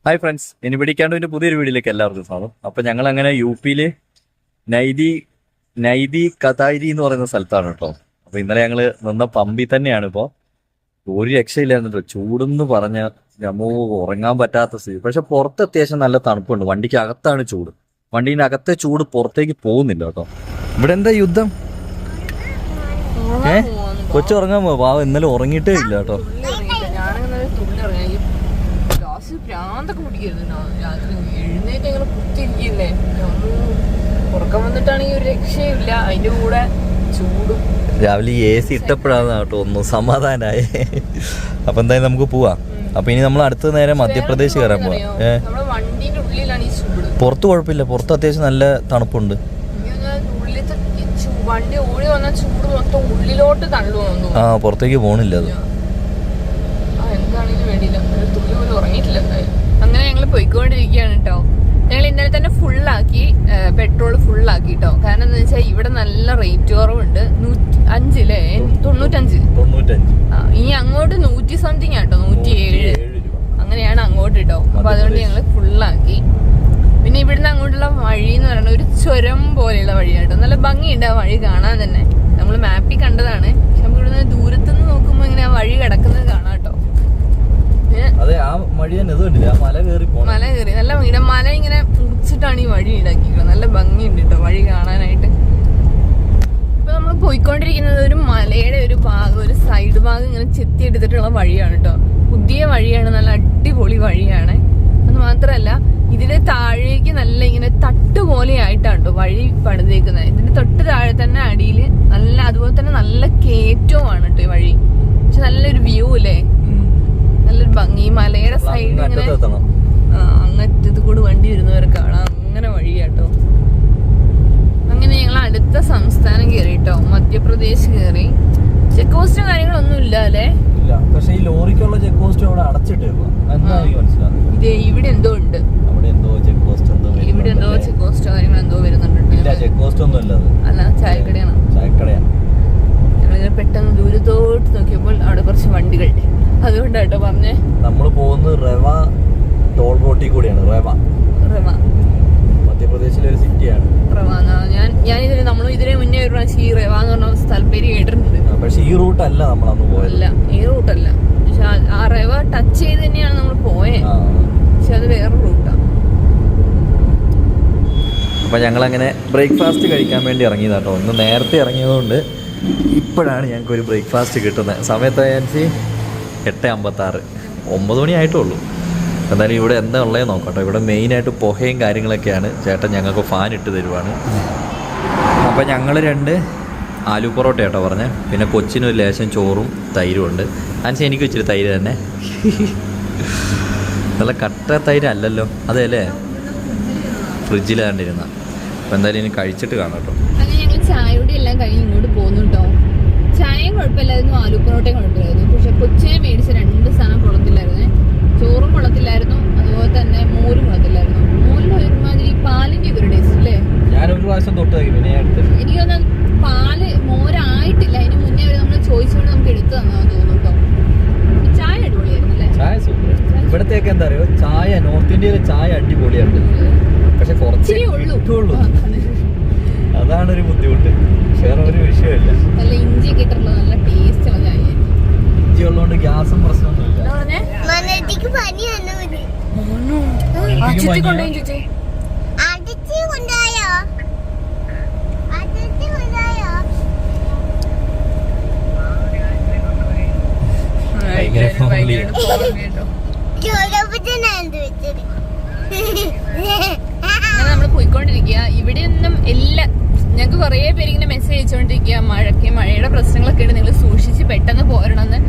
Hi friends, ഇനി പിടിക്കാണ്ട് പുതിയൊരു വീഡിയോയിലേക്ക് എല്ലാവർക്കും സ്വാഗതം. അപ്പം ഞങ്ങൾ അങ്ങനെ യു.പിയില് നൈതി കതാരി എന്ന് പറയുന്ന സ്ഥലത്താണ് കേട്ടോ. അപ്പോൾ ഇന്നലെ ഞങ്ങൾ നിന്ന പമ്പി തന്നെയാണ്. ഇപ്പോൾ ഒരു രക്ഷയില്ലായിരുന്നു കേട്ടോ. ചൂടെന്ന് പറഞ്ഞ നമ്മ ഉറങ്ങാൻ പറ്റാത്ത സ്ഥിതി. പക്ഷെ പുറത്ത് അത്യാവശ്യം നല്ല തണുപ്പുണ്ട്. വണ്ടിക്ക് അകത്താണ് ചൂട്. വണ്ടീൻ്റെ അകത്തെ ചൂട് പുറത്തേക്ക് പോകുന്നില്ല കേട്ടോ. ഇവിടെ എന്താ യുദ്ധം? കൊച്ചുറങ്ങാൻ പോവാ. പാവം ഇന്നലെ ഉറങ്ങിയിട്ടേ ഇല്ല കേട്ടോ. ഭ്രാന്തൊക്കെ പിടിക്കരുത്. രാത്രി എഴുന്നേറ്റ് ഞങ്ങൾ കുത്തിരിക്കില്ലേ, ഉറക്കം വന്നിട്ടാണെങ്കിൽ ഒരു രക്ഷയില്ല. അതിന്റെ കൂടെ ചൂടും. രാവിലെ AC ഇട്ടപ്പോഴാണ് കേട്ടോ ഒന്ന് സമാധാനായേ. അപ്പൊ എന്തായാലും നമുക്ക് പോവാം. അപ്പൊ ഇനി നമ്മൾ അടുത്ത നേരെ മധ്യപ്രദേശ് കയറാൻ പോവാം. നമ്മുടെ വണ്ടിന്റെ ഉള്ളിലാണ് ഈ ചൂട്. പുറത്ത് കുഴപ്പമില്ല, പുറത്ത് അത്യാവശ്യം നല്ല തണുപ്പുണ്ട്. ഉള്ളിലത്തെ വണ്ടി ഓടി വന്ന ചൂട് മൊത്തം ഉള്ളിലോട്ട് തള്ളു വന്നു. പുറത്തേക്ക് പോണില്ല അത്. എന്താണെങ്കിലും വേണ്ടിയില്ല, ഒരു തുള്ളി പോലും ഉറങ്ങിയിട്ടില്ല. അങ്ങനെ ഞങ്ങൾ പോയിക്കൊണ്ടിരിക്കുകയാണ് കേട്ടോ. ഞങ്ങൾ ഇന്നലെ തന്നെ ഫുള്ളാക്കി, പെട്രോൾ ഫുള്ളാക്കി കേട്ടോ. കാരണം എന്താ വെച്ചാൽ ഇവിടെ നല്ല റേറ്റ് കുറവുണ്ട്. 95 ഇനി അങ്ങോട്ട് 100 സംതിങ് ആട്ടോ, 107 അങ്ങനെയാണ് അങ്ങോട്ട് കേട്ടോ. അപ്പൊ അതുകൊണ്ട് ഞങ്ങൾ ഫുള്ളാക്കി. പിന്നെ ഇവിടുന്ന് അങ്ങോട്ടുള്ള വഴി എന്ന് പറയുന്നത് ഒരു ചുരം പോലെയുള്ള വഴിയാട്ടോ. നല്ല ഭംഗിയുണ്ട് ആ വഴി കാണാൻ തന്നെ. നമ്മൾ മാപ്പിൽ കണ്ടതാണ്. നമുക്ക് ഇവിടുന്ന് ദൂരത്തുനിന്ന് നോക്കുമ്പോൾ ഇങ്ങനെ ആ വഴി കിടക്കുന്നത് കാണാം കേട്ടോ. മല കയറി നല്ല വീട്. മല ഇങ്ങനെ മുറിച്ചിട്ടാണ് ഈ വഴി ഉണ്ടാക്കിയിരിക്കുന്നത്. നല്ല ഭംഗിയുണ്ട് കേട്ടോ വഴി കാണാനായിട്ട്. ഇപ്പൊ നമ്മൾ പോയിക്കൊണ്ടിരിക്കുന്നത് ഒരു മലയുടെ ഒരു ഭാഗം, ഒരു സൈഡ് ഭാഗം ഇങ്ങനെ ചെത്തി എടുത്തിട്ടുള്ള വഴിയാണ് കേട്ടോ. പുതിയ വഴിയാണ്, നല്ല അടിപൊളി വഴിയാണ്. അത് മാത്രല്ല ഇതിന്റെ താഴേക്ക് നല്ല ഇങ്ങനെ തട്ടുപോലെ ആയിട്ടാണ് കേട്ടോ വഴി പണിതേക്കുന്നത്. ഇതിന്റെ തൊട്ട് താഴെ തന്നെ അടിയിൽ നല്ല, അതുപോലെ തന്നെ നല്ല കയറ്റവുമാണ് കേട്ടോ ഈ വഴി. പക്ഷെ നല്ലൊരു വ്യൂ അല്ലേ, നല്ലൊരു ഭംഗി. മലയുടെ സൈഡ് ഇങ്ങനെ അങ്ങറ്റത്ത് കൂടെ വണ്ടി വരുന്നവരെ കാണാം. അങ്ങനെ വഴിയാട്ടോ. അങ്ങനെ ഞങ്ങൾ അടുത്ത സംസ്ഥാനം കയറി കേട്ടോ, മധ്യപ്രദേശ് കയറി. ചെക്ക് പോസ്റ്റും കാര്യങ്ങളൊന്നും ഇല്ല അല്ലേ? പക്ഷേ ഈ ലോറിക്കുള്ള ചെക്ക് പോസ്റ്റ് അവിടെ അടച്ചിട്ടേക്കുക. ഇതേ ഇവിടെ എന്തോ ഉണ്ട്, ഇവിടെ എന്തോ ചെക്ക് പോസ്റ്റോ കാര്യങ്ങൾ എന്തോ വരുന്നുണ്ട്. ചെക്ക് പോസ്റ്റ് ഒന്നും അല്ല, ചായക്കടയാണ്. ഞങ്ങളിങ്ങനെ പെട്ടെന്ന് ദൂരത്തോട്ട് നോക്കിയപ്പോൾ അവിടെ കുറച്ച് വണ്ടികൾ. അതുകൊണ്ടാട്ടോ പറഞ്ഞേ. നമ്മൾ പോകുന്നത് റവ ടോൾ റോട്ടിൽ കൂടിയാണ്. റവ മധ്യപ്രദേശിലെ ഒരു സിറ്റിയാണ്. ഞാനിതിന് നമ്മൾ ഇതിനെ മുന്നേ ഒരു പ്രാവശ്യം ഈ റവ എന്ന് പറഞ്ഞ സ്ഥലപ്പേര് കേട്ടിട്ടുണ്ട്. പക്ഷെ ഈ റൂട്ടല്ല നമ്മൾ അന്ന് പോയല്ല. ഈ റൂട്ടല്ല. പക്ഷെ ആ റവ ടച്ച് ചെയ്ത് തന്നെയാണ് നമ്മൾ പോയത്. പക്ഷെ അത് വേറെ റൂട്ടാണ്. അപ്പൊ ഞങ്ങളങ്ങനെ ബ്രേക്ക്ഫാസ്റ്റ് കഴിക്കാൻ വേണ്ടി ഇറങ്ങിയതാട്ടോ. ഇന്ന് നേരത്തെ ഇറങ്ങിയതുകൊണ്ട് ഇപ്പോഴാണ് ഞങ്ങൾക്ക് ഒരു ബ്രേക്ക്ഫാസ്റ്റ് കിട്ടുന്നത്. സമയത്ത് 8:56, 9 മണി ആയിട്ടുള്ളൂ. എന്തായാലും ഇവിടെ എന്താ ഉള്ളത് നോക്കട്ടോ. ഇവിടെ മെയിനായിട്ട് പുകയും കാര്യങ്ങളൊക്കെയാണ്. ചേട്ടൻ ഞങ്ങൾക്ക് ഫാൻ ഇട്ട് തരുവാണ്. അപ്പോൾ ഞങ്ങൾ 2 ആലു പൊറോട്ട കേട്ടോ പറഞ്ഞത്. പിന്നെ കൊച്ചിനൊരു ലേശം ചോറും തൈരും ഉണ്ട്. അതിന് എനിക്ക് ഇച്ചിരി തൈര് തന്നെ. നല്ല കട്ട തൈര് അല്ലല്ലോ, അതെ അല്ലേ, ഫ്രിഡ്ജിലാണ്ടിരുന്ന. അപ്പോൾ എന്തായാലും ഇനി കഴിച്ചിട്ട് കാണാം കേട്ടോ. അങ്ങനെ ഞങ്ങൾ ചായയോടെ എല്ലാം കഴിഞ്ഞ് ഇങ്ങോട്ട് പോകുന്നു കേട്ടോ. ചായയും കുഴപ്പമില്ലായിരുന്നു, ആലു പൊറോട്ടയും കുഴപ്പമില്ലായിരുന്നു. പക്ഷെ കൊച്ചിനെ മേടിച്ച 2 സാധനം കൊള്ളത്തില്ലായിരുന്നേ. ചോറും കൊള്ളത്തില്ലായിരുന്നു, അതുപോലെ തന്നെ മോരും കൊള്ളത്തില്ലായിരുന്നു. മോരിന് ഒരുമാതിരി പാലിന്റെ ഒരു ടേസ്റ്റ് അല്ലേ? ഞാനൊരു പ്രാവശ്യം തൊട്ട് എനിക്ക് തോന്നുന്നു പാല് മോരായിട്ടില്ല. അതിന് മുന്നേ നമ്മൾ ചോദിച്ചുകൊണ്ട് നമുക്ക് എടുത്തു തന്നാന്ന് തോന്നുന്നു കേട്ടോ. ചായ അടിപൊളിയായിരുന്നു അല്ലേ? ചായ സൂപ്പർ. ഇവിടത്തേക്ക് എന്താ പറയുക, ചായ നോർത്ത് ഇന്ത്യയിലെ ചായ അടിപൊളിയാണ്. പക്ഷെ കുറച്ചേ ഉള്ളൂ. അതാണ് ഒരു ബുദ്ധിമുട്ട്. വേറെ ഒരു വിഷയമില്ല. നല്ല ഇഞ്ചി കിട്ടുള്ള നല്ല ടേസ്റ്റ് ഉള്ള ചായ. ഇഞ്ചി ഉള്ളതുകൊണ്ട് ഗ്യാസും പ്രശ്നമൊന്നുമില്ല. അങ്ങനെ നമ്മൾ പോയിക്കൊണ്ടിരിക്കുക. ഇവിടെ ഒന്നും എല്ലാം ഞങ്ങൾക്ക് കുറേ പേര് ഇങ്ങനെ മെസ്സേജ് അയച്ചുകൊണ്ടിരിക്കുക, മഴയുടെ പ്രശ്നങ്ങളൊക്കെ ഉണ്ട്, നിങ്ങൾ സൂക്ഷിച്ച് പെട്ടെന്ന് പോരണമെന്ന്.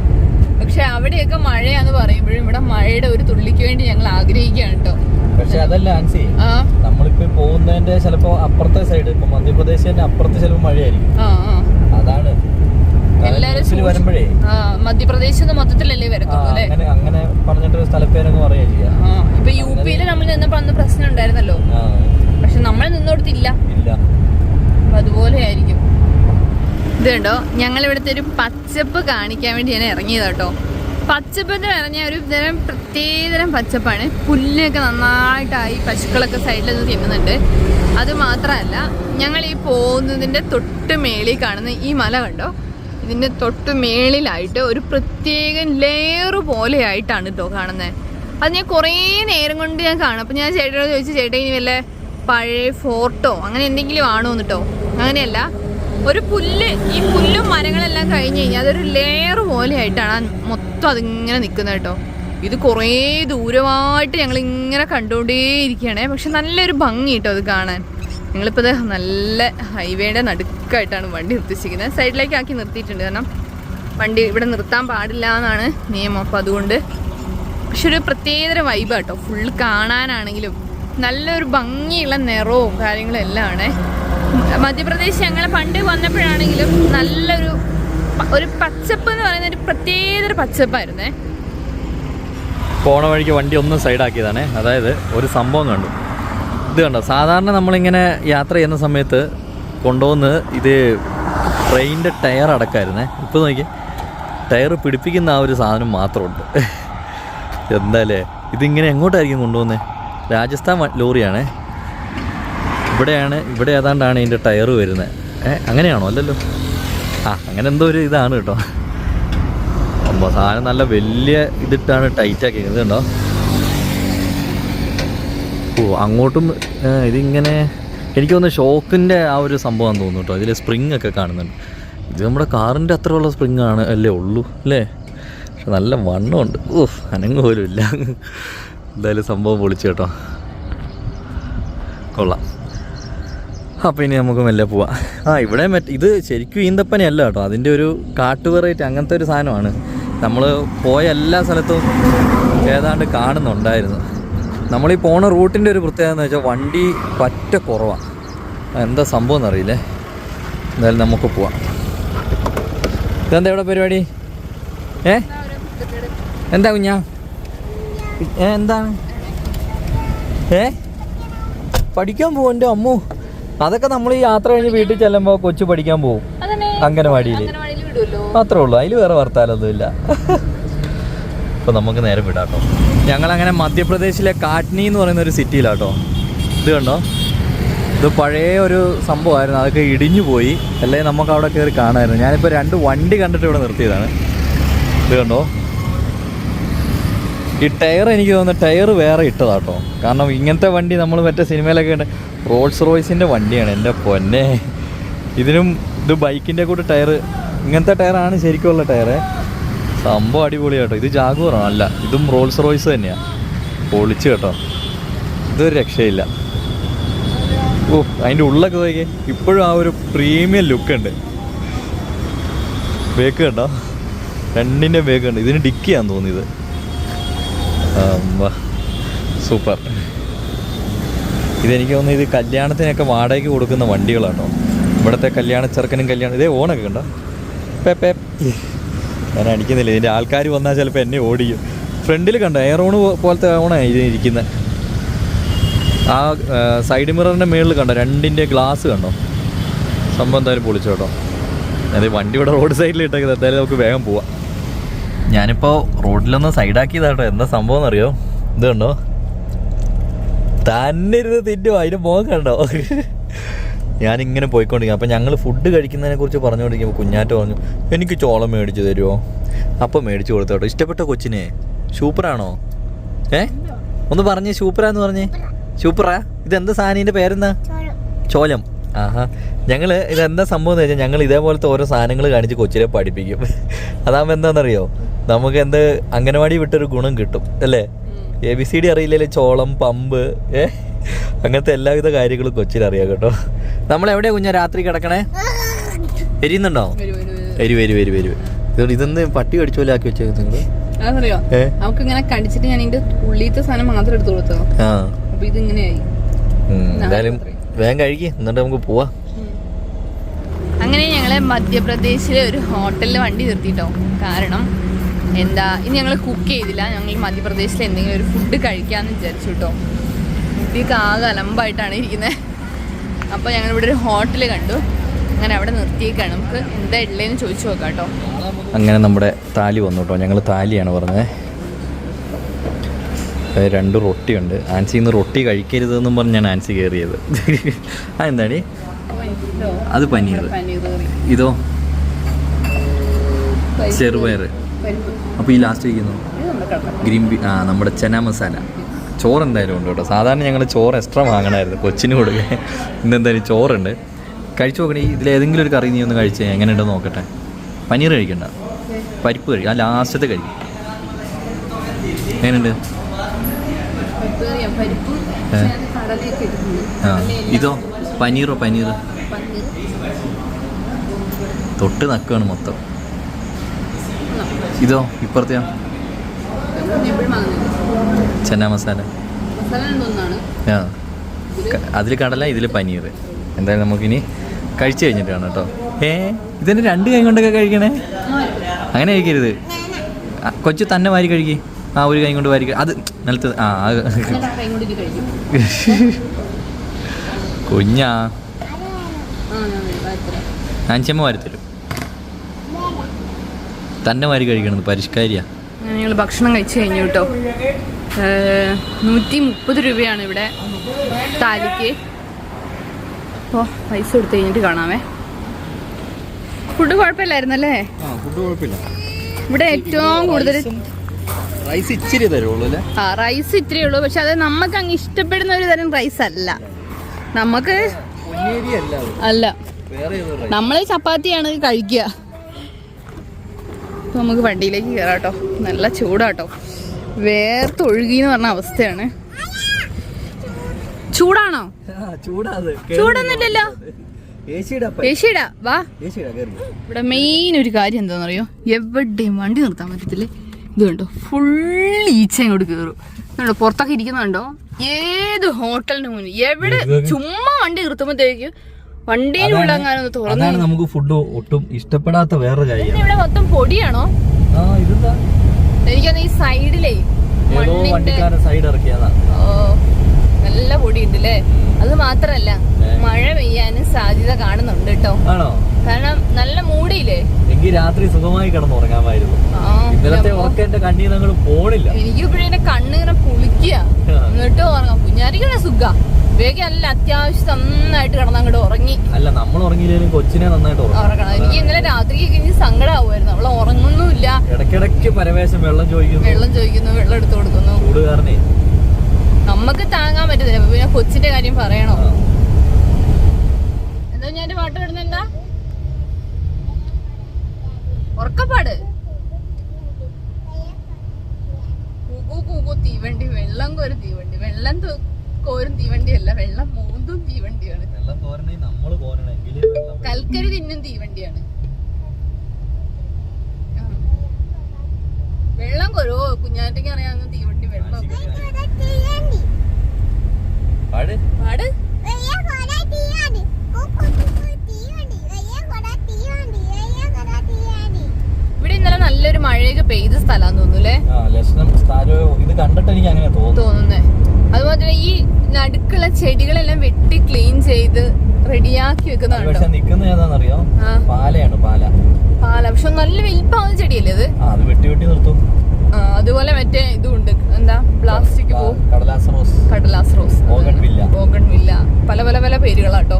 പക്ഷെ അവിടെയൊക്കെ മഴയാന്ന് പറയുമ്പോഴും ഇവിടെ മഴയുടെ ഒരു തുള്ളിക്ക് വേണ്ടി ഞങ്ങൾ ആഗ്രഹിക്കുകയാണ് കേട്ടോ. പക്ഷെ അതല്ല ആൻസി, നമ്മളിപ്പോ പോകുന്നതിന്റെ ചിലപ്പോ അപ്പുറത്തെ സൈഡ്, ഇപ്പൊ മധ്യപ്രദേശിന്റെ അപ്പുറത്ത് ചിലപ്പോ മഴയായിരിക്കും. അതാണ് എല്ലാവരും വരുമ്പോഴേ മധ്യപ്രദേശിൽ മൊത്തത്തിലല്ലേ വരത്തുള്ളൂ അല്ലേ? അങ്ങനെ പറഞ്ഞിട്ട് സ്ഥലപ്പേരൊന്നും പറയാ ചെയ്യാ. ഇപ്പൊ യുപിയില് നമ്മൾ നിന്നപ്പോ അന്ന് പ്രശ്നം ഉണ്ടായിരുന്നല്ലോ. പക്ഷെ നമ്മൾ നിന്നോടത്തില്ല. അപ്പൊ അതുപോലെ ആയിരിക്കും. ഇത് കണ്ടോ, ഞങ്ങൾ ഇവിടുത്തെ ഒരു പച്ചപ്പ് കാണിക്കാൻ വേണ്ടി ഞാൻ ഇറങ്ങിയതാട്ടോ. പച്ചപ്പെന്ന് പറഞ്ഞാൽ ഒരു തരം പ്രത്യേകതരം പച്ചപ്പാണ്. പുല്ലൊക്കെ നന്നായിട്ടായി, പശുക്കളൊക്കെ സൈഡിൽ തിന്നുന്നുണ്ട്. അത് മാത്രമല്ല, ഞങ്ങൾ ഈ പോകുന്നതിൻ്റെ തൊട്ട് മേളിൽ കാണുന്ന ഈ മല കണ്ടോ, ഇതിൻ്റെ തൊട്ട് മേളിലായിട്ട് ഒരു പ്രത്യേക ലെയർ പോലെ ആയിട്ടാണ് കേട്ടോ കാണുന്നത്. അത് ഞാൻ കുറേ നേരം കൊണ്ട് ഞാൻ കാണും. അപ്പം ഞാൻ ചേട്ടനോട് ചോദിച്ചു, ചേട്ടാ ഇനി വല്ല പഴയ ഫോർട്ടോ അങ്ങനെ എന്തെങ്കിലും ആണോ എന്നിട്ടോ. അങ്ങനെയല്ല, ഒരു പുല്ല്, ഈ പുല്ലും മരങ്ങളെല്ലാം കഴിഞ്ഞ് കഴിഞ്ഞാൽ അതൊരു ലെയർ പോലെ ആയിട്ടാണ് മൊത്തം അതിങ്ങനെ നിൽക്കുന്നത് കേട്ടോ. ഇത് കുറേ ദൂരമായിട്ട് ഞങ്ങൾ ഇങ്ങനെ കണ്ടുകൊണ്ടേ ഇരിക്കുകയാണേ. പക്ഷെ നല്ലൊരു ഭംഗി കേട്ടോ അത് കാണാൻ. ഞങ്ങളിപ്പോൾ ഇത് നല്ല ഹൈവേയുടെ നടുക്കായിട്ടാണ് വണ്ടി നിർത്തിച്ചിരിക്കുന്നത്. സൈഡിലേക്ക് ആക്കി നിർത്തിയിട്ടുണ്ട്, കാരണം വണ്ടി ഇവിടെ നിർത്താൻ പാടില്ല എന്നാണ് നിയമം. അപ്പോൾ അതുകൊണ്ട് പക്ഷെ ഒരു പ്രത്യേകതര വൈബ് കേട്ടോ. ഫുൾ കാണാനാണെങ്കിലും നല്ലൊരു ഭംഗിയുള്ള നിറവും കാര്യങ്ങളും എല്ലാം ആണേ. മധ്യപ്രദേശ് ഞങ്ങൾ പണ്ട് വന്നപ്പോഴാണെങ്കിലും നല്ലൊരു പച്ചപ്പ് എന്ന് പറയുന്ന ഒരു പ്രത്യേകതര പച്ചപ്പായിരുന്നേ. പോണ വഴിക്ക് വണ്ടി ഒന്ന് സൈഡാക്കിയതാണേ. അതായത് ഒരു സംഭവം കണ്ടു. ഇത് കണ്ടോ, സാധാരണ നമ്മളിങ്ങനെ യാത്ര ചെയ്യുന്ന സമയത്ത് കൊണ്ടുവന്ന് ഇത് ട്രെയിനിൻ്റെ ടയർ അടക്കമായിരുന്നേ. ഇപ്പോൾ നോക്കി, ടയർ പിടിപ്പിക്കുന്ന ആ ഒരു സാധനം മാത്രമുണ്ട്. എന്തായാലേ ഇതിങ്ങനെ എങ്ങോട്ടായിരിക്കും കൊണ്ടുപോകുന്നത്? രാജസ്ഥാൻ ലോറിയാണേ. ഇവിടെ ഏതാണ്ടാണ് ഇതിൻ്റെ ടയർ വരുന്നത്. അങ്ങനെയാണോ? അല്ലല്ലോ. അങ്ങനെ എന്തോ ഒരു ഇതാണ് കേട്ടോ. അപ്പോൾ സാധനം നല്ല വലിയ ഇതിട്ടാണ് ടൈറ്റാക്കിയത് കണ്ടോ. അങ്ങോട്ടും ഇതിങ്ങനെ എനിക്ക് തോന്നുന്നു ഷോക്കിൻ്റെ ആ ഒരു സംഭവം തോന്നുന്നു കേട്ടോ. ഇതിൽ സ്പ്രിങ് ഒക്കെ കാണുന്നുണ്ട്. ഇത് നമ്മുടെ കാറിൻ്റെ അത്രയുള്ള സ്പ്രിങ് ആണ് അല്ലേ ഉള്ളൂ അല്ലേ. പക്ഷെ നല്ല വണ്ണമുണ്ട്. അനങ്ങ് പോലും ഇല്ല. എന്തായാലും സംഭവം പൊളിച്ചു കേട്ടോ, കൊള്ളാം. അപ്പോൾ ഇനി നമുക്ക് മെല്ലെ പോവാം. ഇവിടെ ഇത് ശരിക്കും ഈന്തപ്പനയല്ല കേട്ടോ, അതിൻ്റെ ഒരു കാട്ടു വെറൈറ്റി അങ്ങനത്തെ ഒരു സാധനമാണ്. നമ്മൾ പോയ എല്ലാ സ്ഥലത്തും ഏതാണ്ട് കാണുന്നുണ്ടായിരുന്നു. നമ്മളീ പോണ റൂട്ടിൻ്റെ ഒരു പ്രത്യേകത എന്ന് വെച്ചാൽ വണ്ടി പറ്റ കുറവാണ്. എന്താ സംഭവം എന്നറിയില്ലേ. എന്തായാലും നമുക്ക് പോവാം. ഇതെന്താ ഇവിടെ പരിപാടി? എന്താ കുഞ്ഞാ? എന്താണ്? പഠിക്കാൻ പോകും എൻ്റെ അമ്മു. അതൊക്കെ നമ്മൾ ഈ യാത്ര കഴിഞ്ഞ് വീട്ടിൽ ചെല്ലുമ്പോൾ കൊച്ചു പഠിക്കാൻ പോകും അംഗനവാടിയിൽ. മാത്രമേ ഉള്ളൂ, അതിൽ വേറെ വർത്താനൊന്നുമില്ല. അപ്പോൾ നമുക്ക് നേരെ വിടാം കേട്ടോ. ഞങ്ങളങ്ങനെ മധ്യപ്രദേശിലെ കാട്നി എന്ന് പറയുന്ന ഒരു സിറ്റിയിലാട്ടോ. ഇത് കണ്ടോ, ഇത് പഴയ ഒരു സംഭവമായിരുന്നു. അതൊക്കെ ഇടിഞ്ഞു പോയി. അല്ലെങ്കിൽ നമുക്ക് അവിടെ കയറി കാണാമായിരുന്നു. ഞാനിപ്പോൾ 2 വണ്ടി കണ്ടിട്ട് ഇവിടെ നിർത്തിയതാണ്. ഇത് കണ്ടോ, ഈ ടയർ എനിക്ക് തോന്നുന്നു ടയർ വേറെ ഇട്ടതാട്ടോ. കാരണം ഇങ്ങനത്തെ വണ്ടി നമ്മൾ മറ്റേ സിനിമയിലൊക്കെ ഉണ്ട്, റോൾസ് റോയ്സിൻ്റെ വണ്ടിയാണ്. എൻ്റെ പൊന്നെ, ഇതിനും ഇത് ബൈക്കിൻ്റെ കൂടെ ടയർ, ഇങ്ങനത്തെ ടയറാണ് ശരിക്കുള്ള ടയറ്. സംഭവം അടിപൊളി കേട്ടോ. ഇത് ജാഗുവറാണ്, അല്ല ഇതും റോൾസ് റോയ്സ് തന്നെയാണ്. പൊളിച്ച് കേട്ടോ, ഇതൊരു രക്ഷയില്ല. അതിൻ്റെ ഉള്ളൊക്കെ നോക്കി, ഇപ്പോഴും ആ ഒരു പ്രീമിയം ലുക്ക് ഉണ്ട്. ബേക്ക് കണ്ടോ, 2ൻ്റെ ബേക്ക് ഉണ്ട്. ഇതിന് ഡിക്കിയാന്ന് തോന്നിയത്. സൂപ്പർ. ഇതെനിക്ക് തോന്നുന്നു ഇത് കല്യാണത്തിനൊക്കെ വാടകയ്ക്ക് കൊടുക്കുന്ന വണ്ടികളാണോ. ഇവിടുത്തെ കല്യാണ ചെറുക്കനും കല്യാണം ഇതേ ഓണൊക്കെ കണ്ടോ. ഞാൻ അടിക്കുന്നില്ല, ഇതിൻ്റെ ആൾക്കാർ വന്നാൽ ചിലപ്പോൾ എന്നെ ഓടിക്കും. ഫ്രണ്ടിൽ കണ്ടോ, എയറോണ് പോലത്തെ ഓണാണ് ഇതിരിക്കുന്നത്. ആ സൈഡ് മിററിൻ്റെ മുകളിൽ കണ്ടോ, 2ൻ്റെ ഗ്ലാസ് കണ്ടോ. സംഭവം എന്തായാലും പൊളിച്ചു കേട്ടോ. അത് വണ്ടി ഇവിടെ റോഡ് സൈഡിൽ ഇട്ടേക്കുന്നത്. എന്തായാലും നമുക്ക് വേഗം പോവാം. ഞാനിപ്പോൾ റോഡിലൊന്ന് സൈഡാക്കിയതാട്ടോ. എന്താ സംഭവം എന്നറിയോ? ഇത് കണ്ടോ, തന്നെ ഇരുന്ന് തിന്നുമോ, അതിന് മുഖം കണ്ടോ. ഞാനിങ്ങനെ പോയിക്കൊണ്ടിരിക്കും. അപ്പം ഞങ്ങൾ ഫുഡ് കഴിക്കുന്നതിനെ കുറിച്ച് പറഞ്ഞുകൊണ്ടിരിക്കുമ്പോൾ കുഞ്ഞാറ്റ പറഞ്ഞു, എനിക്ക് ചോളം മേടിച്ച് തരുമോ? അപ്പം മേടിച്ച് കൊടുത്തോട്ടോ. ഇഷ്ടപ്പെട്ട കൊച്ചിനെ? സൂപ്പറാണോ? ഒന്ന് പറഞ്ഞേ, സൂപ്പറാന്ന് പറഞ്ഞേ. സൂപ്പറാ? ഇതെന്താ സാധനത്തിൻ്റെ പേരെന്താ? ചോലം. ഞങ്ങൾ ഇതെന്താ സംഭവം എന്ന് വെച്ചാൽ ഞങ്ങൾ ഇതേപോലത്തെ ഓരോ സാധനങ്ങൾ കാണിച്ച് കൊച്ചിനെ പഠിപ്പിക്കും. അതാകുമ്പോൾ എന്താണെന്നറിയോ, നമുക്ക് എന്ത് അംഗനവാടി വിട്ടൊരു ഗുണം കിട്ടും അല്ലേ. ABCD അറിയില്ലല്ലേ, ചോളം, പമ്പ്, അങ്ങനത്തെ എല്ലാവിധ കാര്യങ്ങളും കൊച്ചിനറിയാം കേട്ടോ. നമ്മളെവിടെയാ കുഞ്ഞാ രാത്രി കിടക്കണേ? എരിയുന്നുണ്ടോ? ഇതൊന്ന് പട്ടി കടിച്ച പോലെ ആക്കി വെച്ചേക്കുന്നത് നിങ്ങൾ. അതറിയോ, നമുക്ക് ഇങ്ങനെ കടിച്ചിട്ട് ഞാൻ ഇതിന്റെ ഉള്ളിലത്തെ സാധനം മാത്രം എടുത്തു കൊടുത്തോ. അപ്പൊ ഇതിങ്ങനെയായി. എന്തായാലും വേഗം കഴിക്കും, എന്നിട്ട് നമുക്ക് പോവാം. അങ്ങനെ ഞങ്ങള് മധ്യപ്രദേശിലെ ഒരു ഹോട്ടലിൽ വണ്ടി നിർത്തിട്ടോ. കാരണം എന്താ, ഇനി ഞങ്ങൾ കുക്ക് ചെയ്തില്ല. ഞങ്ങൾ മധ്യപ്രദേശിൽ എന്തെങ്കിലും ഒരു ഫുഡ് കഴിക്കാമെന്ന് വിചാരിച്ചു കേട്ടോ. കുട്ടിക്ക് ആകെ അലമ്പായിട്ടാണ് ഇരിക്കുന്നത്. അപ്പോൾ ഞങ്ങളിവിടെ ഒരു ഹോട്ടൽ കണ്ടു. അങ്ങനെ അവിടെ നിർത്തിയേക്കാണ്. നമുക്ക് എന്താ ഉള്ളതെന്ന് ചോദിച്ചു നോക്കാം കേട്ടോ. അങ്ങനെ നമ്മുടെ താലി വന്നു കേട്ടോ. ഞങ്ങൾ താലിയാണ് പറഞ്ഞത്. 2 റൊട്ടിയുണ്ട്. ആൻസിന്ന് റൊട്ടി കഴിക്കരുതെന്നും പറഞ്ഞാണ് ആൻസി കയറിയത്. അതെന്താടി? അത് പനീർ. ഇതോ ചെറുപയർ. അപ്പോൾ ഈ ലാസ്റ്റ് കഴിക്കുന്നു ഗ്രീൻ നമ്മുടെ ചന മസാല. ചോറ് എന്തായാലും ഉണ്ട് കേട്ടോ. സാധാരണ ഞങ്ങൾ ചോറ് എക്സ്ട്രാ വാങ്ങണമായിരുന്നു കൊച്ചിന് കൊടുക്കാൻ. ഇന്നെന്തായാലും ചോറുണ്ട്. കഴിച്ചു നോക്കണേ. ഇതിലേതെങ്കിലും ഒരു കറി നീ ഒന്ന് കഴിച്ചേ, എങ്ങനെയുണ്ടെന്ന് നോക്കട്ടെ. പനീർ കഴിക്കണ്ട, പരിപ്പ് കഴിക്കും. ആ ലാസ്റ്റത്തെ കഴിക്കും. എങ്ങനെയുണ്ട്? ഇതോ പനീർ തൊട്ട് നക്കാണ് മൊത്തം. ഇതോ ഇപ്പുറത്തെയോ ചന മസാല. ആ അതിൽ കടല, ഇതിൽ പനീർ. എന്തായാലും നമുക്കിനി കഴിച്ചു കഴിഞ്ഞിട്ട് കാണാം കേട്ടോ. ഇതിൻ്റെ 2 കൈ കൊണ്ടൊക്കെ കഴിക്കണേ. അങ്ങനെ കഴിക്കരുത്. കൊച്ചു തന്നെ വാരി കഴിക്കും. ആ ഒരു കൈ കൊണ്ട് വാരി അത് നിലത്ത്. കുഞ്ഞാ ആൻസിയമ്മ വാരിത്തരും. തന്നെ വാരി കഴിക്കണത് പരിഷ്കാരിയാ. ഞങ്ങൾ ഭക്ഷണം കഴിച്ചു കഴിഞ്ഞു കേട്ടോ. 130 രൂപയാണ് ഇവിടെ താലിക്ക്. അപ്പോൾ പൈസ കൊടുത്ത് കഴിഞ്ഞിട്ട് കാണാമേ. ഫുഡ് കുഴപ്പമില്ലായിരുന്നല്ലേ? ഫുഡ് കുഴപ്പമില്ല. ഇവിടെ ഏറ്റവും കൂടുതൽ റൈസ് ഇച്ചിരി തരുള്ളൂ അല്ലേ? റൈസ് ഇത്തിരി ഉള്ളൂ. പക്ഷെ അത് നമുക്ക് അങ്ങ് ഇഷ്ടപ്പെടുന്ന ഒരു തരം റൈസ് അല്ല. നമുക്ക് അല്ല, നമ്മൾ ചപ്പാത്തിയാണ് കഴിക്കുക. അപ്പോൾ നമുക്ക് വണ്ടിയിലേക്ക് കയറാം കേട്ടോ. നല്ല ചൂടാട്ടോ, വേർത്തൊഴുകിന്ന് പറഞ്ഞ അവസ്ഥയാണ്. ചൂടാണോ? ചൂടൊന്നുമില്ലല്ലോ. ഏഷ്യടാ വാ. ഇവിടെ മെയിൻ ഒരു കാര്യം എന്താണെന്നറിയോ? എവിടെയും വണ്ടി നിർത്താൻ പറ്റത്തില്ലേ. ഇത് കണ്ടോ, ഫുൾ ഈച്ച ഇങ്ങോട്ട് കയറും. കണ്ടോ പുറത്തൊക്കെ ഇരിക്കുന്നുണ്ടോ? ഏത് ഹോട്ടലിന് മുന്നിൽ എവിടെ ചുമ്മാ വണ്ടി നിർത്തുമ്പോഴത്തേക്ക് വണ്ടിയുടെ ഉള്ളങ്ങാനൊന്ന് തുറന്നു. നമുക്ക് ഫുഡ് ഒട്ടും ഇഷ്ടപ്പെടാത്ത വേറെ കാര്യം. ഇവിടെ മൊത്തം പൊടിയാണോ? എനിക്കത് ഈ സൈഡിലേ സൈഡ് ഇറക്കിയതാ. നല്ല പൊടി ഉണ്ട് അല്ലേ? അത് മാത്രല്ല മഴ പെയ്യാനും സാധ്യത കാണുന്നുണ്ട് കേട്ടോ. കാരണം നല്ല മൂടിയില്ലേ. എനിക്ക് രാത്രി സുഖമായി കിടന്നുറങ്ങാമായിരുന്നു. ഇന്നലത്തെ ഉറക്കന്റെ കണ്ണീരങ്ങൾ പോണില്ല. എനിക്ക് ഇപ്പോഴെ കണ്ണിങ്ങനെ പുളിക്കുക. എന്നിട്ട് ഉറങ്ങാം. കുഞ്ഞാരിക്കണ സുഖ വേഗം നല്ല അത്യാവശ്യം നന്നായിട്ട് കിടന്നങ്ങോട്ട് ഉറങ്ങി. അല്ല, നമ്മൾ ഉറങ്ങിയില്ലെങ്കിലും കൊച്ചിനെ നന്നായിട്ട് ഉറങ്ങണം. എനിക്ക് ഇന്നലെ രാത്രിക്ക് ഇനി സങ്കടമാവുമായിരുന്നു. അവളെ ഉറങ്ങുന്നുമില്ല. ഇടയ്ക്കിടയ്ക്ക് പരവേശം വെള്ളം ചോദിക്കുന്നു, വെള്ളം എടുത്തു കൊടുക്കുന്നു. ചൂടുകാരനെ നമുക്ക് താങ്ങാൻ പറ്റത്തില്ല. പിന്നെ കൊച്ചിന്റെ കാര്യം പറയണോ? എന്താ ഞാൻ പാട്ട് ഇടുന്ന എന്താ ഉറക്കപ്പാട്? കൂകൂ തീവണ്ടി, വെള്ളം കോരും തീവണ്ടി. വെള്ളം കോരും തീവണ്ടി അല്ല, വെള്ളം മൂന്നും തീവണ്ടിയാണ്. കൽക്കരി തിന്നും തീവണ്ടിയാണ്. വെള്ളം കോരോ കുഞ്ഞാറ്റയ്ക്ക് അറിയാവുന്ന തീവണ്ടി വെള്ളം പാട്. ഇവിടെ ഇന്നലെ നല്ലൊരു മഴയൊക്കെ പെയ്ത സ്ഥലമാന്ന് തോന്നുന്നു. ഇത് കണ്ടിട്ട് എനിക്ക് അങ്ങനെ തോന്നുന്നേ. അതുപോലെ തന്നെ ഈ നടുക്കുള്ള ചെടികളെല്ലാം വെട്ടി ക്ലീൻ ചെയ്ത് റെഡിയാക്കി വെക്കുന്നുണ്ടോ? പാല. പക്ഷെ നല്ല വലിപ്പാവുന്ന ചെടിയല്ലേ അത്? വെട്ടി നിർത്തും. അതുപോലെ മറ്റേ ഇതുണ്ട്, എന്താ പ്ലാസ്റ്റിക് പൂ, കടലാസ് റോസ്, ബോഗൺവില്ല, പല പല പല പേരുകളാട്ടോ.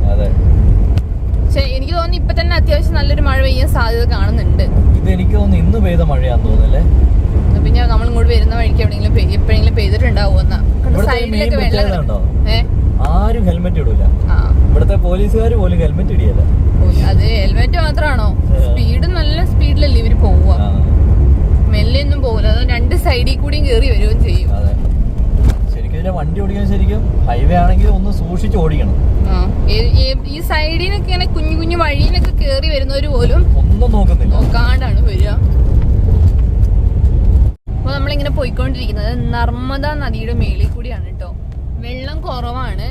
പക്ഷെ എനിക്ക് തോന്നുന്നു ഇപ്പൊ തന്നെ അത്യാവശ്യം നല്ലൊരു മഴ പെയ്യാൻ സാധ്യത കാണുന്നുണ്ട്. ഇത് എനിക്ക് തോന്നുന്നു ഇന്ന് പെയ്ത മഴയാന്ന് തോന്നുന്നല്ലേ. പിന്നെ നമ്മൾ ഇങ്ങോട്ട് വരുന്ന വഴിക്ക് എപ്പോഴെങ്കിലും പെയ്തിട്ടുണ്ടാവുമെന്നാ. സൈഡിലൊക്കെ വെള്ളം. ആരും ഹെൽമെറ്റ് ഇടൂല. ഇവിടുത്തെ പോലീസുകാർ പോലും ഹെൽമെറ്റ് ഇടിയല്ല. അത് ഹെൽമെറ്റ് മാത്രമാണോ? സ്പീഡ് നല്ല സ്പീഡിലല്ലേ ഇവര് പോവുക. മെല്ലൊന്നും പോകില്ല. അത് 2 സൈഡിൽ കൂടിയും കയറി വരികയും ചെയ്യും. ശരിക്കും ഇതിലെ വണ്ടി ഓടിക്കാൻ ശരിക്കും ഹൈവേ ആണെങ്കിൽ ഒന്ന് സൂക്ഷിച്ച് ഓടിക്കണം. ഈ സൈഡിനൊക്കെ ഇങ്ങനെ കുഞ്ഞു കുഞ്ഞു വഴിയിലൊക്കെ കയറി വരുന്നവര് പോലും ഒന്നും നോക്കാണ്ടാണ് വരിക. അപ്പൊ നമ്മളിങ്ങനെ പോയിക്കൊണ്ടിരിക്കുന്നത് നർമ്മദ നദിയുടെ മേളിൽ കൂടിയാണ് കേട്ടോ. വെള്ളം കുറവാണ്,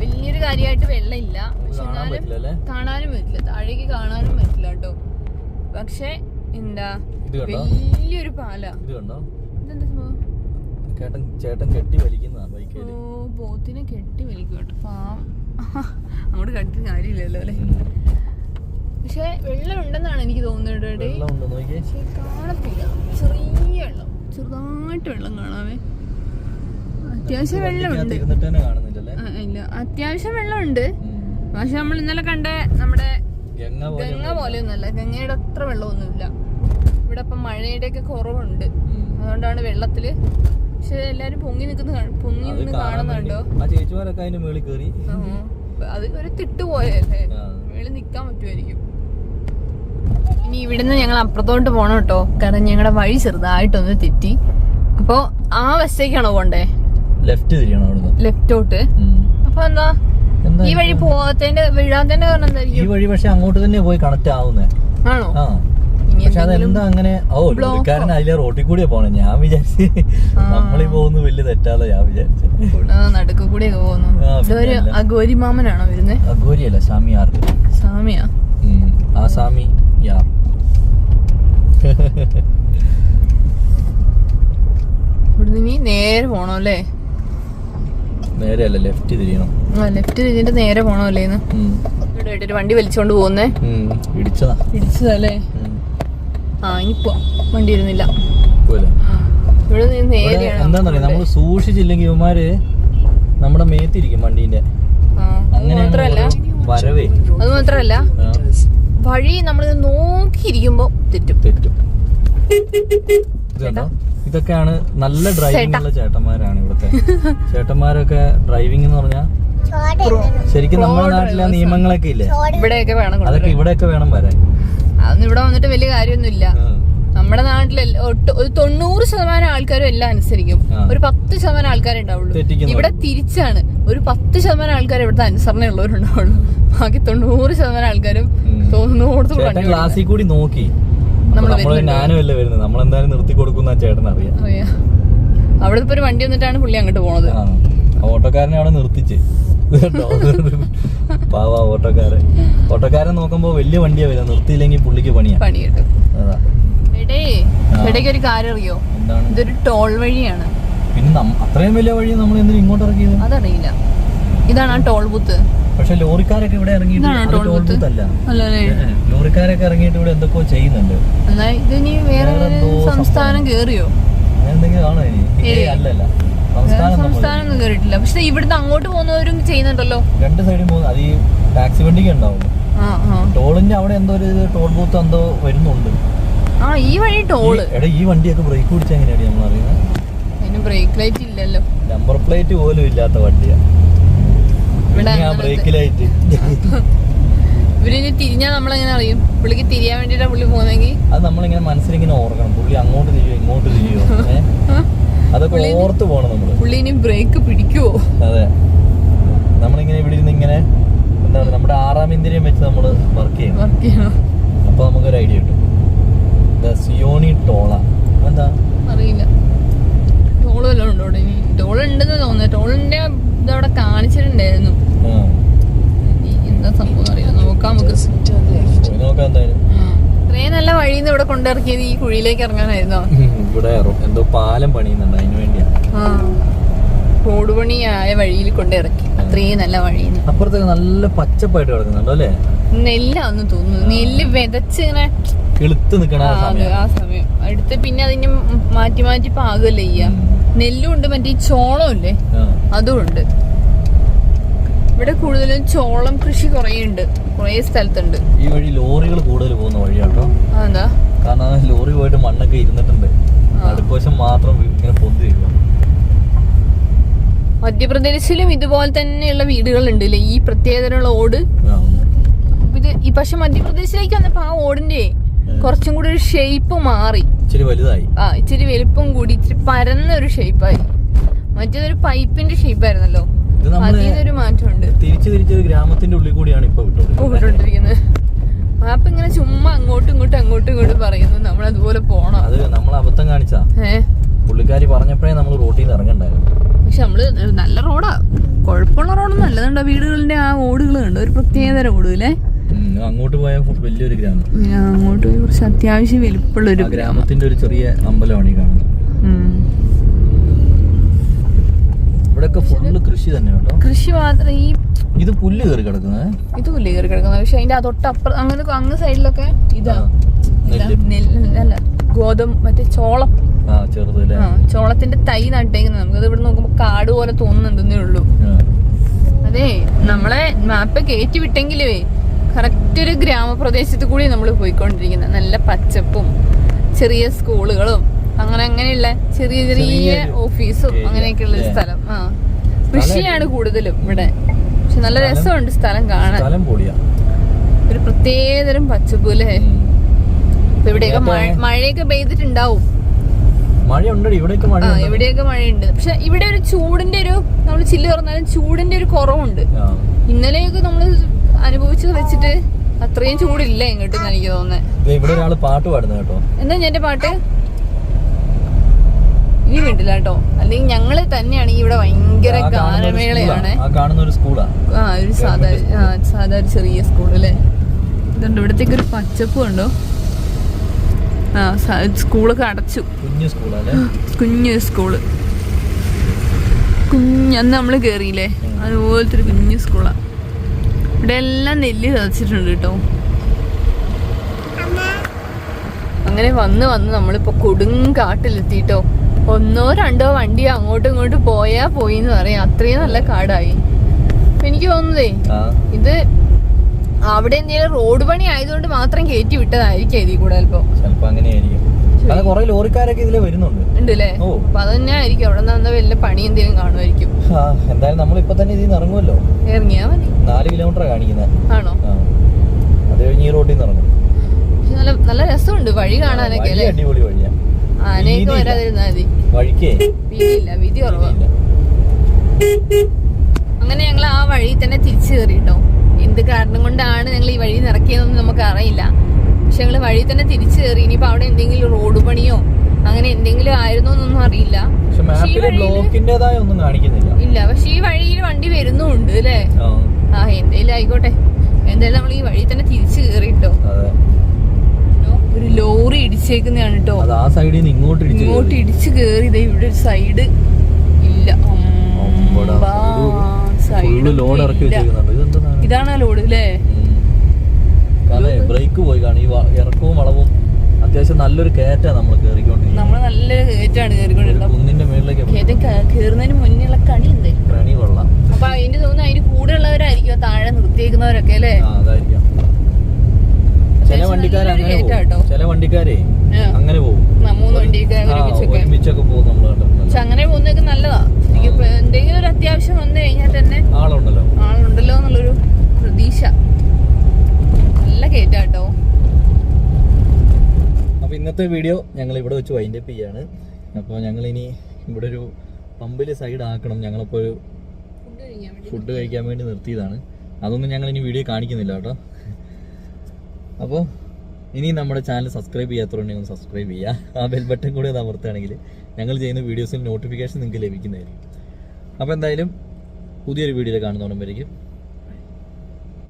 വലിയൊരു കാര്യമായിട്ട് വെള്ളം ഇല്ല. പക്ഷെ എന്നാലും കാണാനും പറ്റില്ല, താഴേക്ക് കാണാനും പറ്റില്ല കേട്ടോ. പക്ഷെ എന്താ വലിയൊരു പാല. ചേട്ടൻ കെട്ടി വലിക്കുന്ന പോത്തിനെ കെട്ടി വലിക്കും കേട്ടോ. അങ്ങോട്ട് കണ്ടിട്ട് കാര്യമില്ലല്ലോ അല്ലെ. പക്ഷെ വെള്ളം ഉണ്ടെന്നാണ് എനിക്ക് തോന്നുന്നത്. വെള്ളം ഉണ്ടോ നോക്കിയേ. പക്ഷെ കാണത്തില്ല, ചെറിയ വെള്ളം, ചെറുതായിട്ട് വെള്ളം കാണാവേ. അത്യാവശ്യം വെള്ളമുണ്ട്. ഇല്ല, അത്യാവശ്യം വെള്ളമുണ്ട്. പക്ഷെ നമ്മൾ ഇന്നലെ കണ്ട നമ്മുടെ ഗംഗ പോലെയൊന്നുമല്ല, ഗംഗയുടെ അത്ര വെള്ളമൊന്നുമില്ല ഇവിടെ. ഇപ്പം മഴയുടെ ഒക്കെ കുറവുണ്ട്, അതുകൊണ്ടാണ് വെള്ളത്തില്. പക്ഷെ എല്ലാരും പൊങ്ങി നിന്ന് കാണുന്നുണ്ടോ? അത് ഒരു തിട്ട് പോയല്ലേ, മേളിൽ നിക്കാൻ പറ്റുമായിരിക്കും. ഇനി ഇവിടുന്ന് ഞങ്ങൾ അപ്പുറത്തോട്ട് പോണം കേട്ടോ, കാരണം ഞങ്ങളുടെ വഴി ചെറുതായിട്ടൊന്ന് തെറ്റി. അപ്പൊ ആ വശത്തേക്കാണോ പോണ്ടേ? ലെഫ്റ്റ് തിരിയണം അവിടുന്ന്, ലെഫ്റ്റോട്ട്. അപ്പൊ എന്താ ഈ വഴി പോവാത്തതിന്റെ വീഴാത്തതിന്റെ കാരണം എന്തായിരിക്കും? ഈ വഴി പക്ഷെ അങ്ങോട്ട് തന്നെ പോയി കണക്ട് ആവുന്നേ ആണോ? പക്ഷെ അതെന്താ അങ്ങനെ? ലോറിക്കാരൻ അതിലെ റോട്ടിൽ കൂടിയാ പോണേ. ഞാൻ വിചാരിച്ച് നമ്മളീ പോകുന്നു വലിയ തെറ്റാതെ ഞാൻ വിചാരിച്ചു. നടുക്ക് കൂടിയൊക്കെ പോകുന്നു. ഇതൊരു അഗോരി മാമനാണോ വരുന്നത്? അഗോരിയല്ല, സാമിയാർ. സാമിയാ? ആ സാമി യാർ. ഇവിടുന്ന് ഇനി നേരെ പോണോ അല്ലേ? നേരെയല്ല, ലെഫ്റ്റ് തിരിയണം. ലെഫ്റ്റ് തിരിഞ്ഞിട്ട് നേരെ പോണോ അല്ലേ? ഇവിടെ ഒരു വണ്ടി വലിച്ചോണ്ട് പോകുന്നേ. ഇടിച്ചതല്ലേ? ഇനി വണ്ടി ഇരുന്നില്ല. ഇവിടെ നേരെയാണ്. എന്താന്നറിയാം, നമ്മള് സൂക്ഷിച്ചില്ലെങ്കിൽ ഇവന്മാര് നമ്മുടെ മേത്തിരിക്കും വണ്ടീന്റെ. വരവേ അത് മാത്രല്ല, വഴി നമ്മളിത് നോക്കിയിരിക്കുമ്പോ തെറ്റും. ഇതൊക്കെയാണ് നല്ല ഡ്രൈവിംഗ് ഉള്ള ചേട്ടന്മാരാണ് ഇവിടുത്തെ ചേട്ടന്മാരൊക്കെ. ഡ്രൈവിംഗ് എന്ന് പറഞ്ഞാൽ ശരിക്കും നമ്മുടെ നാട്ടിലെ നിയമങ്ങളൊക്കെ ഇല്ലേ, ഇവിടെയൊക്കെ വേണം, അതൊക്കെ ഇവിടെയൊക്കെ വേണം വരാൻ. അതൊന്നും ഇവിടെ വന്നിട്ട് വലിയ കാര്യമൊന്നുമില്ല. നമ്മുടെ നാട്ടിലെ ഒരു 90% ആൾക്കാരും എല്ലാം അനുസരിക്കും, ഒരു 10% ആൾക്കാരെ ഉണ്ടാവുള്ളൂ. ഇവിടെ തിരിച്ചാണ്, ഒരു 10% ആൾക്കാർ ഇവിടുത്തെ അനുസരണയുള്ളവരുണ്ടാവുള്ളൂ. ബാക്കി 90% ആൾക്കാരും തോന്നുന്നു ക്ലാസ്സിൽ കൂടി നോക്കി ഞാനുമല്ലേ വരുന്നത്, നമ്മളെന്തായാലും നിർത്തി കൊടുക്കുന്ന ചേട്ടൻ അറിയാം. അവിടെ ഇപ്പൊ ഒരു വണ്ടി വന്നിട്ടാണ് പുള്ളി അങ്ങോട്ട് പോണത്. ഓട്ടോക്കാരനെ അവിടെ നിർത്തിച്ച് പാവാ ഓട്ടോക്കാരൻ നോക്കുമ്പോ വലിയ വണ്ടിയാ വരിക, നിർത്തിയില്ലെങ്കിൽ പുള്ളിക്ക് പണി കിട്ടും. ഇടയ്ക്ക് ഒരു കാര്യം അറിയോ? ഇതൊരു ടോൾ വഴിയാണ്. പിന്നെ അത്രയും വലിയ വഴി നമ്മൾ എന്തിനും ഇങ്ങോട്ട് ഇറക്കിയത് അതറിയില്ല. ഇതാണ് ആ ടോൾ ബൂത്ത്. പക്ഷെ ലോറിക്കാരൊക്കെ ഇവിടെ ഇറങ്ങിയിട്ട് ലോറിക്കാരൊക്കെ ഇറങ്ങിയിട്ട് ഇവിടെ എന്തൊക്കെയോ ചെയ്യുന്നുണ്ട്. ഇതിനി വേറെ സംസ്ഥാനം കേറിയോ? എന്തെങ്കിലും ആണോ? അല്ലല്ല, സംസ്ഥാനം ഒന്നും കേറിയിട്ടില്ല. പക്ഷെ ഇവിടുന്ന് അങ്ങോട്ട് പോകുന്നവരും ചെയ്യുന്നുണ്ടല്ലോ, രണ്ട് സൈഡും പോകുന്നു. അത് ഈ ടാക്സി വണ്ടിക്ക് ഉണ്ടാവും. ടോളിന്റെ അവിടെ എന്തോ ഒരു ടോൾ ബൂത്ത് എന്തോ വരുന്നുണ്ട്. ഈ വഴി ടോള്. ഈ വണ്ടിയൊക്കെ ബ്രേക്ക് പിടിച്ച എങ്ങനെയാണ് നമ്മൾ അറിയുന്നത്? അതിന് ബ്രേക്ക് ലൈറ്റ് ഇല്ലല്ലോ, നമ്പർ പ്ലേറ്റ് പോലും ഇല്ലാത്ത വണ്ടിയാ. ബ്രേക്ക് ലൈറ്റ് ഇവരിനി തിരിഞ്ഞാൽ നമ്മളെങ്ങനെ അറിയും? പുള്ളിക്ക് തിരിയാൻ വേണ്ടിട്ടാ പുള്ളി പോകുന്നെങ്കിൽ അത് നമ്മളിങ്ങനെ മനസ്സിലിങ്ങനെ ഓർക്കണം, പുള്ളി അങ്ങോട്ട് തിരിയോ ഇങ്ങോട്ട് തിരിയോ, അതൊക്കെ ഓർത്ത് പോണം നമ്മള്. പുള്ളി ഇനി ബ്രേക്ക് പിടിക്കുവോ? അതെ, നമ്മളിങ്ങനെ ഇവിടെ ഇരുന്ന് ഇങ്ങനെ എന്താണ് നമ്മുടെ 6ാം ഇന്ദ്രിയം വെച്ച് നമ്മള് വർക്ക് ചെയ്യണം. അപ്പൊ നമുക്കൊരു ഐഡിയ കിട്ടും. സിയോണി ടോള എന്താ അറിയില്ല. ടോള് വല്ലതും ഉണ്ടോ ഇവിടെ? ടോൾ ഉണ്ടെന്ന് തോന്നുന്നത്. ടോളിന്റെ ഇതവിടെ കാണിച്ചിട്ടുണ്ടായിരുന്നു. എന്താ സംഭവം അറിയാം, നോക്കാം നമുക്ക്. ഇത്രയും നല്ല വഴിന്ന് ഇവിടെ കൊണ്ടിറക്കിയത് ഈ കുഴിയിലേക്ക് ഇറങ്ങാനായിരുന്നോ? ഇവിടെ എന്തോ പാലം പണിയുന്നുണ്ട്, അതിന് വേണ്ടിയാണ്. റോഡ് പണിയായ വഴിയിൽ കൊണ്ടിറക്കി, അത്രയും നല്ല വഴിന്ന്. അപ്പുറത്തേക്ക് നല്ല പച്ചപ്പായിട്ട് കിടക്കുന്നുണ്ടോ അല്ലേ? നെല്ലാന്ന് തോന്നുന്നു. നെല്ല് വിതച്ച് ഇങ്ങനെ കിളുത്ത് നിക്കണ ആ സമയം അടുത്ത്. പിന്നെ അതിന് മാറ്റി മാറ്റി പാകല്ലേ ചെയ്യാ. നെല്ലും ഉണ്ട്, മറ്റേ ചോളം ഇല്ലേ അതും ഉണ്ട്. ഇവിടെ കൂടുതലും ചോളം കൃഷി കുറേ ഉണ്ട്, കുറേ സ്ഥലത്തുണ്ട്. ഈ വഴി ലോറികൾ കൂടുതൽ പോകുന്ന വഴിയാട്ടോ. അതെന്താ? കാരണം ലോറി പോയിട്ട് മണ്ണൊക്കെ ഇരുന്നിട്ടുണ്ട്, നടുക്കോശം മാത്രം ഇങ്ങനെ പൊന്തി വരിക. മധ്യപ്രദേശിലും ഇതുപോലെ തന്നെയുള്ള വീടുകളുണ്ട് അല്ലേ, ഈ പ്രത്യേകതയുള്ള ഓട്. ഇത് പക്ഷെ മധ്യപ്രദേശിലേക്ക് വന്നപ്പോ ആ ഓടിന്റെ കുറച്ചും കൂടി ഒരു ഷേപ്പ് മാറി, ഇച്ചിരി വലുതായി. ഇച്ചിരി വലുപ്പം കൂടി, ഇച്ചിരി പരന്ന ഒരു ഷേപ്പായി. മറ്റേതൊരു പൈപ്പിന്റെ ഷേപ്പായിരുന്നല്ലോ, അതിനൊരു മാറ്റമുണ്ട്. തിരിച്ചൊരു ഗ്രാമത്തിന്റെ ഉള്ളിൽ കൂടിയാണ് ഇപ്പൊ വിട്ടോണ്ടിരിക്കുന്നത്. മാപ്പ് ഇങ്ങനെ ചുമ്മാ അങ്ങോട്ടും ഇങ്ങോട്ടും പറയുന്നു, നമ്മൾ അതുപോലെ പോണം. അത് നമ്മൾ അബദ്ധം കാണിച്ചാ. പുള്ളിക്കാരി പറഞ്ഞപ്പോഴേ നമ്മൾ റോട്ടിൽ നിന്ന് ഇറങ്ങണ്ടായിരുന്നു. പക്ഷെ നമ്മള് നല്ല റോഡാ, കുഴപ്പമുള്ള റോഡൊന്നും അല്ലതുണ്ടോ? വീടുകളുടെ ആ ഓടുകൾ കണ്ടോ, ഒരു പ്രത്യേകതര ഓടുകളെ. അങ്ങോട്ട് പോയ വലിയൊരു ഗ്രാമം, അങ്ങോട്ട് പോയി കുറച്ച് അത്യാവശ്യം വലുപ്പമുള്ള ഒരു ഗ്രാമത്തിന്റെ ഒരു ചെറിയ അമ്പലമാണ് ഈ കാണുന്നത്. ഇവിടെയൊക്കെ ഫുൾ ഫുള്ള് കൃഷി തന്നെ കേട്ടോ. കൃഷി മാത്രം. ഈ ഇത് പുല്ല് കയറി കിടക്കുന്നത്, ഇത് പുല്ല് കയറി കിടക്കുന്നത്. പക്ഷെ അതിന്റെ തൊട്ടപ്പുറം അങ്ങനെ അങ്ങ് സൈഡിലൊക്കെ ഇതാ നെല്ല ഗോതമ്പ് മറ്റേ ചോളം. ചെറുതല്ലേ? ചോളത്തിന്റെ തൈ നട്ടേക്കുന്നത്. നമുക്കത് ഇവിടെ നോക്കുമ്പോ കാട് പോലെ തോന്നുന്നുണ്ടെന്നേ ഉള്ളൂ. അതെ, നമ്മളെ മാപ്പ് കയറ്റി വിട്ടെങ്കിലേ കറക്റ്റ് ഒരു ഗ്രാമപ്രദേശത്ത് കൂടി നമ്മൾ പോയിക്കൊണ്ടിരിക്കുന്നത്. നല്ല പച്ചപ്പും ചെറിയ സ്കൂളുകളും അങ്ങനെയുള്ള ചെറിയ ചെറിയ ഓഫീസും അങ്ങനെയൊക്കെയുള്ള ഒരു സ്ഥലം. കൃഷിയാണ് കൂടുതലും ഇവിടെ. പക്ഷെ നല്ല രസമുണ്ട് സ്ഥലം കാണാൻ. ഒരു പ്രത്യേകതരം പച്ചപ്പ് അല്ലേ? ഇപ്പൊ ഇവിടെയൊക്കെ മഴയൊക്കെ പെയ്തിട്ടുണ്ടാവും. ഇവിടെയൊക്കെ മഴയുണ്ട്. പക്ഷെ ഇവിടെ ഒരു ചൂടിന്റെ ഒരു, നമ്മൾ ചില്ല് തുറന്നാലും ചൂടിന്റെ ഒരു കുറവുണ്ട്. ഇന്നലെയൊക്കെ നമ്മൾ അനുഭവിച്ചത് വെച്ചിട്ട് അത്രയും ചൂടില്ല ഇങ്ങോട്ട് എനിക്ക് തോന്നുന്നത്. എന്താ എന്റെ പാട്ട് ഇനി വീട്ടില്ല കേട്ടോ. അല്ലെങ്കിൽ ഞങ്ങള് തന്നെയാണ് ഇവിടെ ഭയങ്കര ഗാനമേളയാണ്. ഒരു സാധാരണ ചെറിയ സ്കൂൾ അല്ലേ? ഇതുണ്ട്, ഇവിടത്തേക്ക് ഒരു പച്ചപ്പ് ഉണ്ടോ? സ്കൂളൊക്കെ അടച്ചു. കുഞ്ഞു സ്കൂള്, അന്ന് നമ്മള് കേറിയില്ലേ അതുപോലത്തെ ഒരു കുഞ്ഞു സ്കൂളാ. ഇവിടെ എല്ലാം നെല്ല് ചതച്ചിട്ടുണ്ട് കേട്ടോ. അങ്ങനെ വന്ന് നമ്മളിപ്പോ കൊടുങ്കാട്ടിലെത്തിട്ടോ. 1 or 2 വണ്ടി അങ്ങോട്ടും ഇങ്ങോട്ടും പോയാ പോയി എന്ന് പറയാം. അത്രയും നല്ല കാടായി. എനിക്ക് തോന്നുന്നതേ ഇത് അവിടെ എന്തെങ്കിലും റോഡ് പണി ആയതുകൊണ്ട് മാത്രം കയറ്റി വിട്ടതായിരിക്കും ഇതിൽ കൂടെ. ഉണ്ടല്ലേ? അപ്പൊ അതന്നെ ആയിരിക്കും. അവിടെ നിന്ന് വല്ല പണി എന്തെങ്കിലും കാണുമായിരിക്കും. എന്തായാലും നമ്മളിപ്പോ തന്നെ ഇതിൽ നിന്ന് ഇറങ്ങുമല്ലോ. ഇറങ്ങിയാ മതി. 4 കിലോമീറ്റർ കാണിക്കുന്നത്. ആണോ? അത് കഴിഞ്ഞ് ഈ റോഡിൽ നിന്ന് ഇറങ്ങും. നല്ല രസമുണ്ട് വഴി കാണാനൊക്കെ അല്ലേ? അടിപൊളി വഴിയാ. ആനയൊക്കെ വരാതിരുന്നാ മതി. വഴിക്കേ വീതിയില്ല, വീതി കുറവാ. അങ്ങനെ ഞങ്ങൾ ആ വഴി തന്നെ തിരിച്ചു കയറിട്ടോ. എന്ത് കാരണം കൊണ്ടാണ് ഞങ്ങൾ ഈ വഴി ഇറക്കിയതെന്ന് നമുക്ക് അറിയില്ല. പക്ഷെ ഞങ്ങൾ വഴി തന്നെ തിരിച്ചു കയറി. ഇനിയിപ്പോ അവിടെ എന്തെങ്കിലും റോഡ് പണിയോ അങ്ങനെ എന്തെങ്കിലും ആയിരുന്നോ എന്നൊന്നും അറിയില്ല. ഇല്ല, പക്ഷെ ഈ വഴിയിൽ വണ്ടി വരുന്നുണ്ട് അല്ലേ? എന്തേലും ആയിക്കോട്ടെ. എന്തായാലും നമ്മൾ ഈ വഴി തന്നെ തിരിച്ചു കയറിട്ടോ. ഒരു ലോറി ഇടിച്ചേക്കുന്നതാണ് കേട്ടോ. ഇങ്ങോട്ട് ഇടിച്ചു കയറി. ഇവിടെ ഒരു സൈഡ് ഇല്ല. ഇതാണ് ആ ലോഡ് അല്ലേ? ബ്രേക്ക് പോയി കാണും. ഈ ഇറക്കവും വളവും അത്യാവശ്യം നല്ലൊരു കയറ്റാ നമ്മൾ കേറിക്കൊണ്ടിരിക്കുന്നത്. നമ്മള് നല്ലൊരു കയറ്റാണ് കേറിക്കൊണ്ടിരുന്നത്. കുന്നിന്റെ മേളിലേക്ക് കേറുന്നതിന് മുന്നിലുള്ള കണി ഉണ്ട്. കണി കൊള്ളാം. അപ്പൊ അതിന്റെ തോന്നുന്നു അതിന് കൂടെ ഉള്ളവരായിരിക്കും താഴെ നിർത്തിയേക്കുന്നവരൊക്കെ അല്ലേ? അതായിരിക്കാം. ചില വണ്ടിക്കാരെ അങ്ങനെ പോകും. 3 വണ്ടിക്കാരെ ഒരുമിച്ചൊക്കെ പോകും നമ്മൾ കണ്ടിട്ടുണ്ട്. പക്ഷെ അങ്ങനെ പോകുന്നതൊക്കെ നല്ലതാ. എന്തെങ്കിലും ഒരു അത്യാവശ്യം വന്നു കഴിഞ്ഞാൽ തന്നെ ആളുണ്ടല്ലോ എന്നുള്ളൊരു പ്രതീക്ഷ. നല്ല കേറ്റാട്ടോ. അപ്പൊ ഇന്നത്തെ വീഡിയോ ഞങ്ങൾ ഇവിടെ വെച്ച് വൈൻഡപ്പ് ചെയ്യാണ്. അപ്പോൾ ഞങ്ങളിനി ഇവിടെ ഒരു പമ്പിൽ സൈഡ് ആക്കണം. ഞങ്ങളിപ്പോൾ ഒരു ഫുഡ് കഴിക്കാൻ വേണ്ടി നിർത്തിയതാണ്. അതൊന്നും ഞങ്ങൾ ഇനി വീഡിയോ കാണിക്കുന്നില്ല കേട്ടോ. അപ്പോൾ ഇനി നമ്മുടെ ചാനൽ സബ്സ്ക്രൈബ് ചെയ്യാത്തവരുണ്ടെങ്കിൽ ഒന്ന് സബ്സ്ക്രൈബ് ചെയ്യുക. ആ ബെൽ ബട്ടൺ കൂടി അത് അമർത്തുകയാണെങ്കിൽ ഞങ്ങൾ ചെയ്യുന്ന വീഡിയോസിന് നോട്ടിഫിക്കേഷൻ നിങ്ങൾക്ക് ലഭിക്കുന്നതായിരിക്കും. അപ്പോൾ എന്തായാലും പുതിയൊരു വീഡിയോയിൽ കാണുന്നവരും വരയ്ക്കും.